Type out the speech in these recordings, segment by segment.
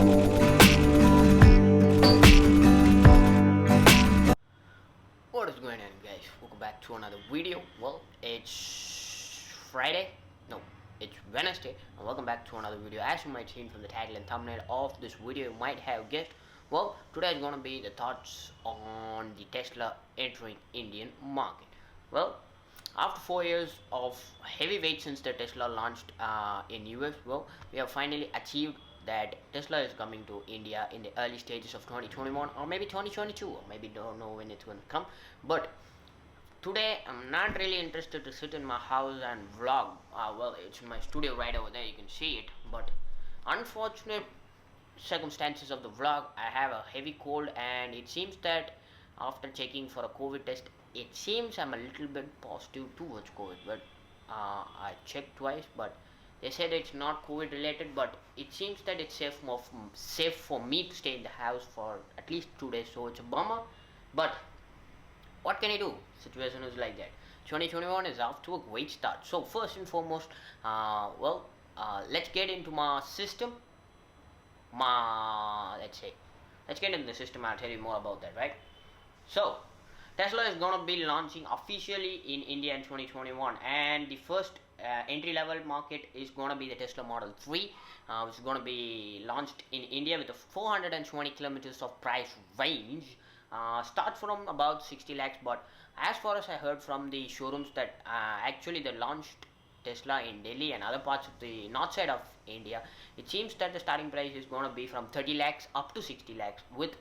What is going on, guys? Welcome back to another video. Well, it's Friday. No, it's Wednesday, and welcome back to another video. As you might see from the title and thumbnail of this video, you might have guessed. Well, today is gonna be the thoughts on the Tesla entering Indian market. Well, after 4 years of heavy wait since the Tesla launched in US, well, we have finally achieved that Tesla is coming to India in the early stages of 2021 or maybe 2022, or maybe don't know when it's going to come. But today I'm not really interested to sit in my house and vlog. Well, it's in my studio right over there, you can see it. But unfortunate circumstances of the vlog, I have a heavy cold, and it seems that after checking for a COVID test, it seems I'm a little bit positive towards COVID. But I checked twice, but they said it's not COVID related, but it seems that it's safe for me to stay in the house for at least 2 days. So it's a bummer, but what can I do? Situation is like that. 2021 is off to a great start. So first and foremost, let's get into my system. Let's get into the system. I'll tell you more about that, right? So Tesla is gonna be launching officially in India in 2021, and the first entry level market is gonna be the Tesla Model 3, which is gonna be launched in India with a 420 kilometers of price range. Start from about 60 lakhs, but as far as I heard from the showrooms that actually they launched Tesla in Delhi and other parts of the north side of India, it seems that the starting price is going to be from 30 lakhs up to 60 lakhs with,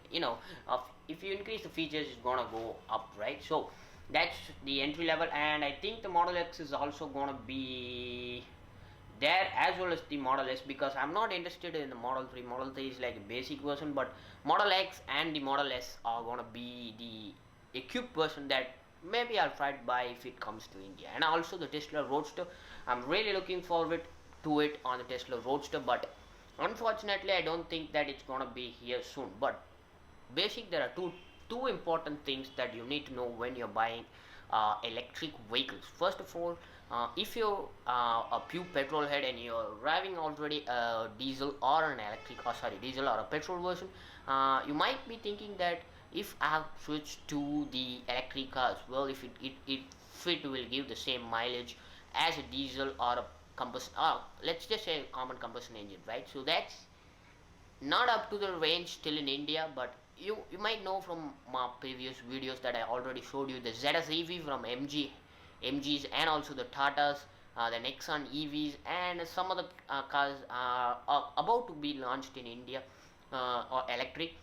if you increase the features, it's going to go up, right? So that's the entry level, and I think the Model X is also going to be there as well as the Model S, because I'm not interested in the Model 3. Model 3 is like a basic version, but Model X and the Model S are going to be the equipped version that maybe I'll try to buy if it comes to India. And also the Tesla Roadster, I'm really looking forward to it on the Tesla Roadster, but unfortunately I don't think that it's gonna be here soon. But there are two important things that you need to know when you're buying electric vehicles. First of all, if you're a pure petrol head and you're driving already a diesel or an diesel or a petrol version, you might be thinking that if I have switched to the electric cars, well, if it will give the same mileage as a diesel or a combustion, let's just say a common combustion engine, right? So that's not up to the range still in India, but you might know from my previous videos that I already showed you the ZS EV from MGs, and also the Tatas, the Nexon EVs, and some other cars are about to be launched in India, or electric.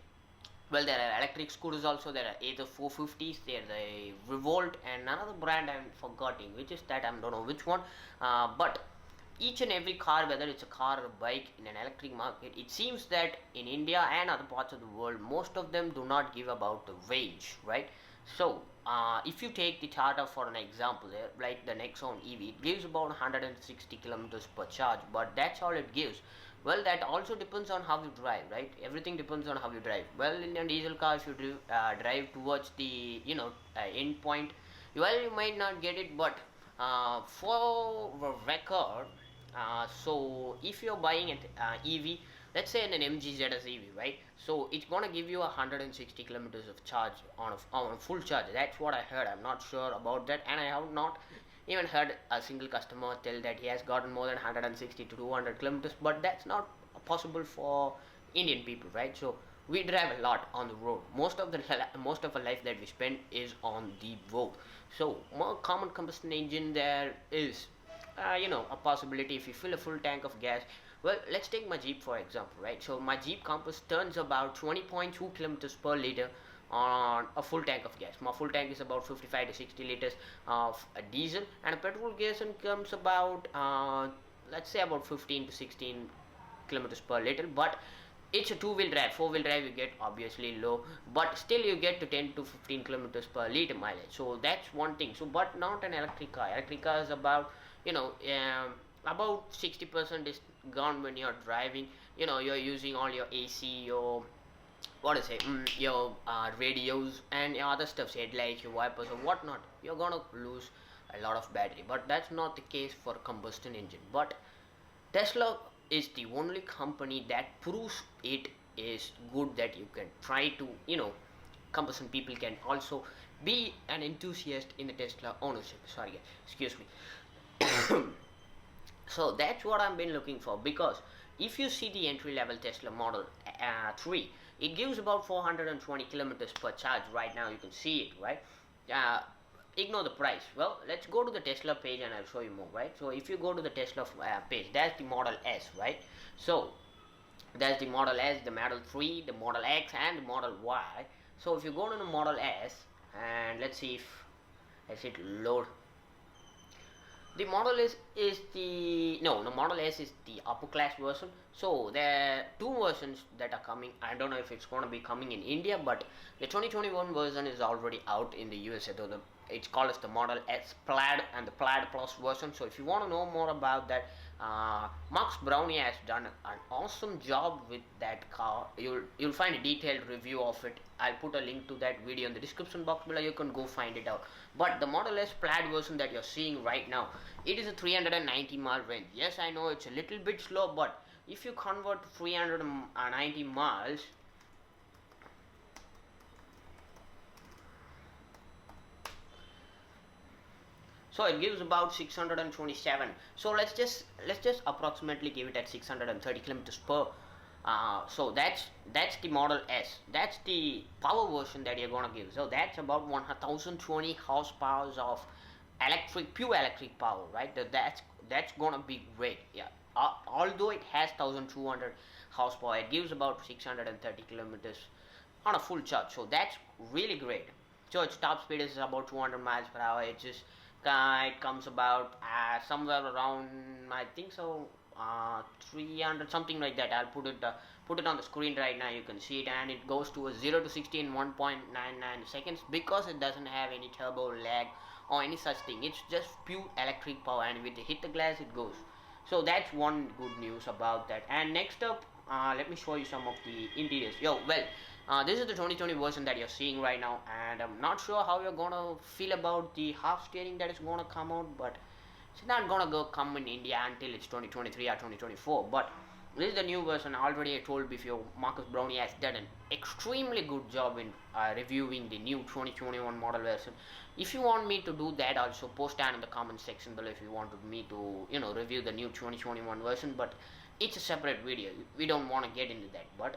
Well, there are electric scooters also. There are either 450s, there's a Revolt, and another brand I'm forgetting, which is that I don't know which one. But each and every car, whether it's a car or a bike in an electric market, it seems that in India and other parts of the world, most of them do not give about the range, right? So if you take the Tata for an example, like the Nexon EV, it gives about 160 kilometers per charge, but that's all it gives. Well, that also depends on how you drive, right? Everything depends on how you drive. Well, in a diesel car, if you drive towards the end point, well, you might not get it, but for the record, so if you're buying an EV, let's say an MGZS EV, right? So it's gonna give you 160 kilometers of charge on a full charge. That's what I heard. I'm not sure about that, and I have not even heard a single customer tell that he has gotten more than 160 to 200 kilometers. But that's not possible for Indian people, right? So we drive a lot on the road. Most of our life that we spend is on the road. So more common combustion engine, there is a possibility if you fill a full tank of gas. Well, let's take my Jeep for example, right? So my Jeep Compass turns about 20.2 kilometers per liter on a full tank of gas. My full tank is about 55 to 60 liters of a diesel, and a petrol gas comes about let's say about 15 to 16 kilometers per liter. But it's a two-wheel drive. Four-wheel drive you get obviously low, but still you get to 10 to 15 kilometers per liter mileage. So that's one thing. So but not an electric car. Electric car is about about 60% is gone when you're driving. You're using all your AC, your your radios and your other stuff, headlights, your wipers or whatnot. You're gonna lose a lot of battery, but that's not the case for combustion engine. But Tesla is the only company that proves it is good, that you can try to, some people can also be an enthusiast in the Tesla ownership. Sorry guys, excuse me. So that's what I've been looking for, because if you see the entry level Tesla Model 3, it gives about 420 kilometers per charge. Right now you can see it, right? Ignore the price. Well, let's go to the Tesla page and I'll show you more, right? So if you go to the Tesla page, that's the Model S, right? So that's the Model S, the Model 3, the Model X, and the Model Y. So if you go to the Model S, and let's see if I hit load. The Model S is the Model S is the upper class version. So there are two versions that are coming. I don't know if it's going to be coming in India, but the 2021 version is already out in the USA. So it's called as the Model S Plaid and the Plaid Plus version. So if you want to know more about that, Mkbhd has done an awesome job with that car. You'll find a detailed review of it. I'll put a link to that video in the description box below. You can go find it out. But the Model S Plaid version that you're seeing right now, it is a 390 mile range. Yes, I know it's a little bit slow, but if you convert 390 miles, so it gives about 627. So let's just approximately give it at 630 kilometers per. So that's the Model S. That's the power version that you're gonna give. So that's about 1020 horsepower of pure electric power, right? That's gonna be great. Yeah. Although it has 1200 horsepower, it gives about 630 kilometers on a full charge. So that's really great. So its top speed is about 200 miles per hour. It comes about somewhere around, I think so, 300, something like that. I'll put it on the screen right now. You can see it, and it goes to a 0 to 60 in 1.99 seconds, because it doesn't have any turbo lag or any such thing. It's just pure electric power, and with the hit the glass it goes. So that's one good news about that. And next up, let me show you some of the interiors. This is the 2020 version that you're seeing right now, and I'm not sure how you're gonna feel about the half steering that is gonna come out, but it's not gonna come in India until it's 2023 or 2024. But this is the new version. Already I told before, Mkbhd has done an extremely good job in reviewing the new 2021 model version. If you want me to do that, also post down in the comment section below if you wanted me to, review the new 2021 version. But it's a separate video. We don't want to get into that. But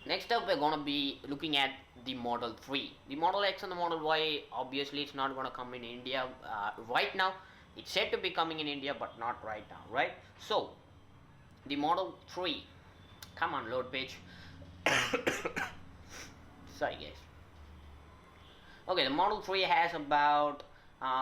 next up, we're gonna be looking at the Model 3. The Model X and the Model Y, obviously it's not gonna come in India right now. It's said to be coming in India, but not right now, right? So the Model 3, come on, load page. Sorry guys. Okay, the Model 3 has about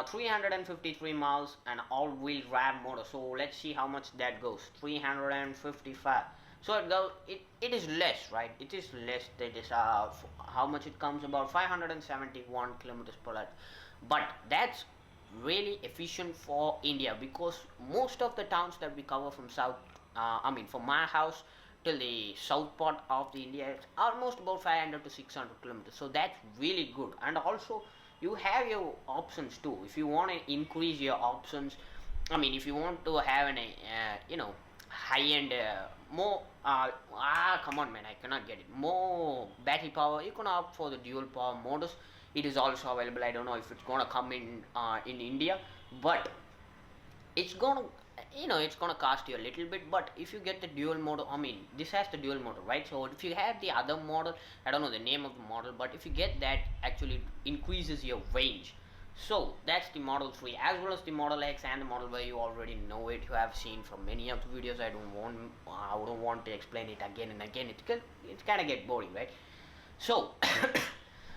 353 miles and all-wheel drive motor. So let's see how much that goes. 355. So it is less, right? It is less. That is how much it comes, about 571 kilometers per hour. But that's really efficient for India, because most of the towns that we cover from from my house till the south part of the India, it's almost about 500 to 600 kilometers. So that's really good. And also you have your options too. If you want to increase your options, if you want to have an high-end more come on man, I cannot get it, more battery power, you can opt for the dual power motors. It is also available. I don't know if it's gonna come in India, but it's gonna cost you a little bit. But if you get the dual motor, this has the dual motor, right? So if you have the other model, I don't know the name of the model, but if you get that, actually it increases your range. So that's the Model 3, as well as the Model X and the Model Y. You already know it. You have seen from many of the videos. I don't want to explain it again and again. It's kind of get boring, right? So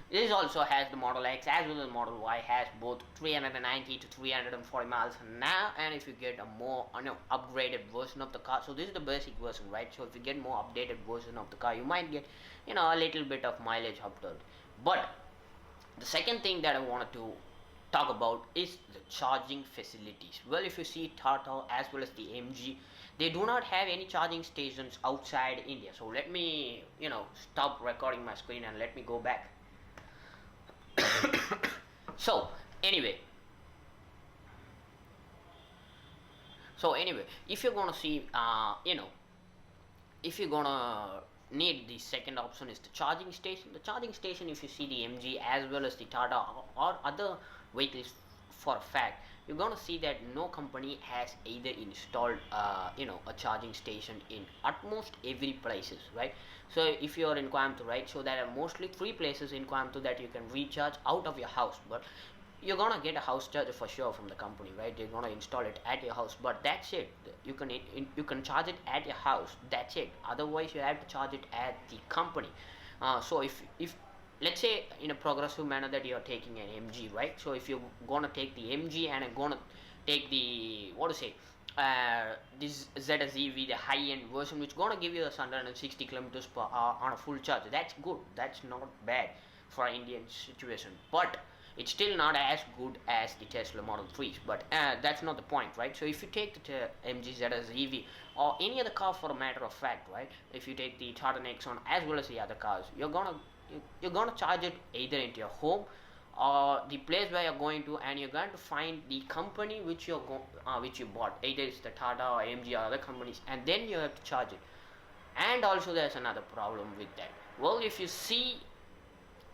this also has the Model X as well as the Model Y, has both 390 to 340 miles now. And if you get a more upgraded version of the car, so this is the basic version, right? So if you get more updated version of the car, you might get a little bit of mileage upload. But the second thing that I wanted to talk about is the charging facilities. Well, if you see Tata as well as the MG, they do not have any charging stations outside India. So let me stop recording my screen and let me go back. So anyway, if you're gonna see, if you're gonna need, the second option is the charging station. The charging station, if you see the MG as well as the Tata or other vehicles, for a fact you're gonna see that no company has either installed a charging station in almost every places, right? So if you're in Coimbatore, right, so there are mostly three places in Coimbatore that you can recharge out of your house, but you're gonna get a house charger for sure from the company, right? They're gonna install it at your house, but that's it. You can charge it at your house, that's it. Otherwise you have to charge it at the company. So if let's say in a progressive manner that you're taking an MG, right? So if you're gonna take the MG and I'm gonna take the, what to say, this ZSEV, the high-end version, which gonna give you 160 kilometers per hour on a full charge, that's good, that's not bad for Indian situation, but it's still not as good as the Tesla Model 3s, but that's not the point, right? So if you take the MG ZS EV or any other car for a matter of fact, right? If you take the Tata Nexon as well as the other cars, you're gonna charge it either into your home or the place where you're going to, and you're going to find the company which you bought, either it's the Tata or MG or other companies, and then you have to charge it. And also there's another problem with that. Well, if you see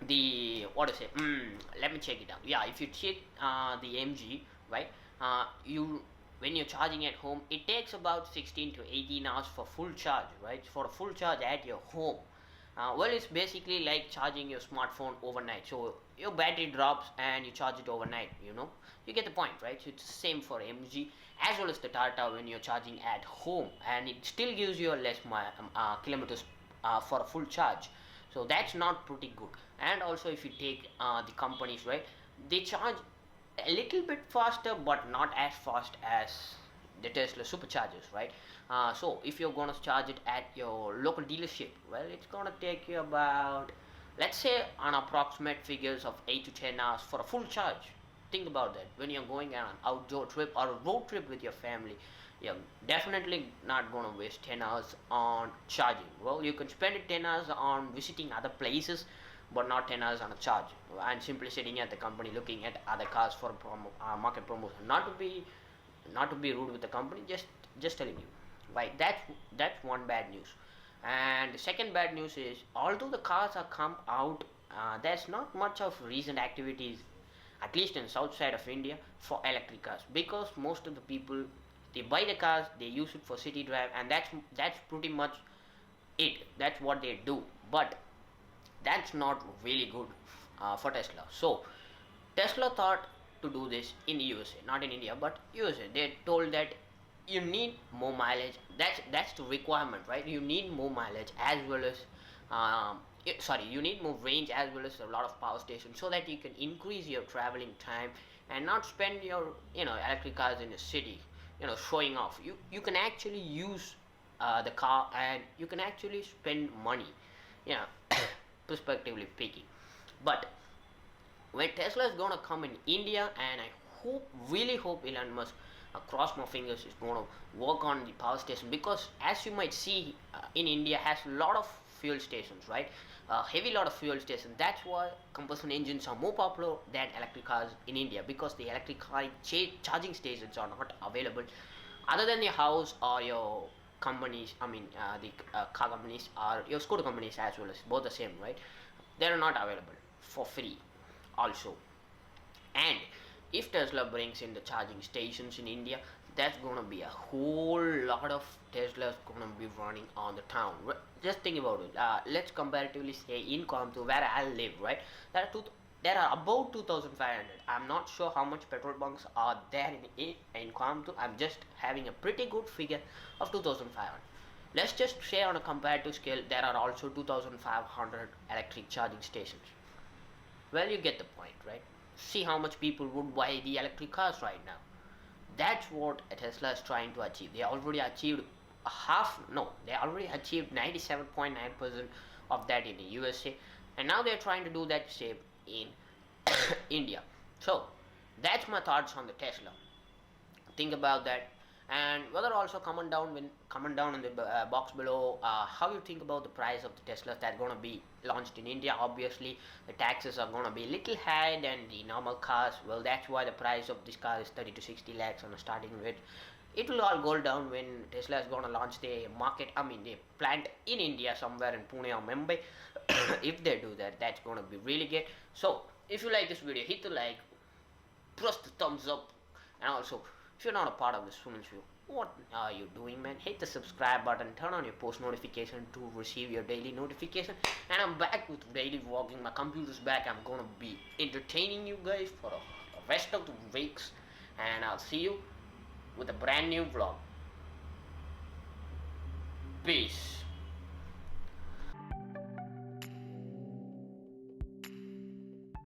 the, what to say, let me check it out. Yeah, if you check the MG, right, you when you're charging at home, it takes about 16 to 18 hours for full charge, right? For a full charge at your home. Well, it's basically like charging your smartphone overnight. So your battery drops and you charge it overnight, you get the point, right? So it's the same for MG as well as the Tata when you're charging at home, and it still gives you a less kilometers for a full charge. So that's not pretty good. And also if you take the companies, right, they charge a little bit faster but not as fast as the Tesla superchargers, right? So if you're gonna charge it at your local dealership, well, it's gonna take you about, let's say, on approximate figures of 8 to 10 hours for a full charge. Think about that. When you're going on an outdoor trip or a road trip with your family, you're definitely not going to waste 10 hours on charging. Well, you can spend 10 hours on visiting other places, but not 10 hours on a charge and simply sitting at the company looking at other cars for market promotion. Not to be rude with the company, just telling you, right? That's one bad news. And the second bad news is, although the cars are come out, there's not much of recent activities, at least in south side of India, for electric cars, because most of the people, they buy the cars, they use it for city drive, and that's pretty much it. That's what they do. But that's not really good for Tesla. So Tesla thought to do this in the USA, not in India, but USA. They told that you need more mileage. That's the requirement, right? You need more mileage as well as you need more range as well as a lot of power stations, so that you can increase your traveling time and not spend your electric cars in the city showing off. You can actually use the car, and you can actually spend money, prospectively speaking. But when Tesla is gonna come in India, and I really hope Elon Musk, cross my fingers, is gonna work on the power station, because as you might see, in India has a lot of fuel stations, right? Heavy lot of fuel stations. That's why combustion engines are more popular than electric cars in India, because the electric car charging stations are not available other than your house or your companies. The car companies or your scooter companies as well, as both the same, right? They are not available for free also. And if Tesla brings in the charging stations in India, that's gonna be a whole lot of Teslas gonna be running on the town. Just think about it. Let's comparatively say in Coimbatore, where I live, right? There are about 2,500. I'm not sure how much petrol bunks are there in Coimbatore. I'm just having a pretty good figure of 2,500. Let's just say on a comparative scale, there are also 2,500 electric charging stations. Well, you get the point, right? See how much people would buy the electric cars right now. That's what Tesla is trying to achieve. They already achieved they already achieved 97.9% of that in the USA, and now they're trying to do that same in India. So that's my thoughts on the Tesla. Think about that, and whether also comment down in the box below how you think about the price of the Teslas that's gonna be launched in India. Obviously the taxes are gonna be a little high than the normal cars. Well, that's why the price of this car is 30 to 60 lakhs on a starting rate. It will all go down when Tesla is gonna launch their market. I mean, their plant in India somewhere in Pune or Mumbai. If they do that, that's gonna be really good. So, if you like this video, hit the like, press the thumbs up, and also, if you're not a part of this film show, what are you doing, man? Hit the subscribe button, turn on your post notification to receive your daily notification. And I'm back with daily vlogging. My computer's back. I'm gonna be entertaining you guys for the rest of the weeks, and I'll see you with a brand new vlog. Peace.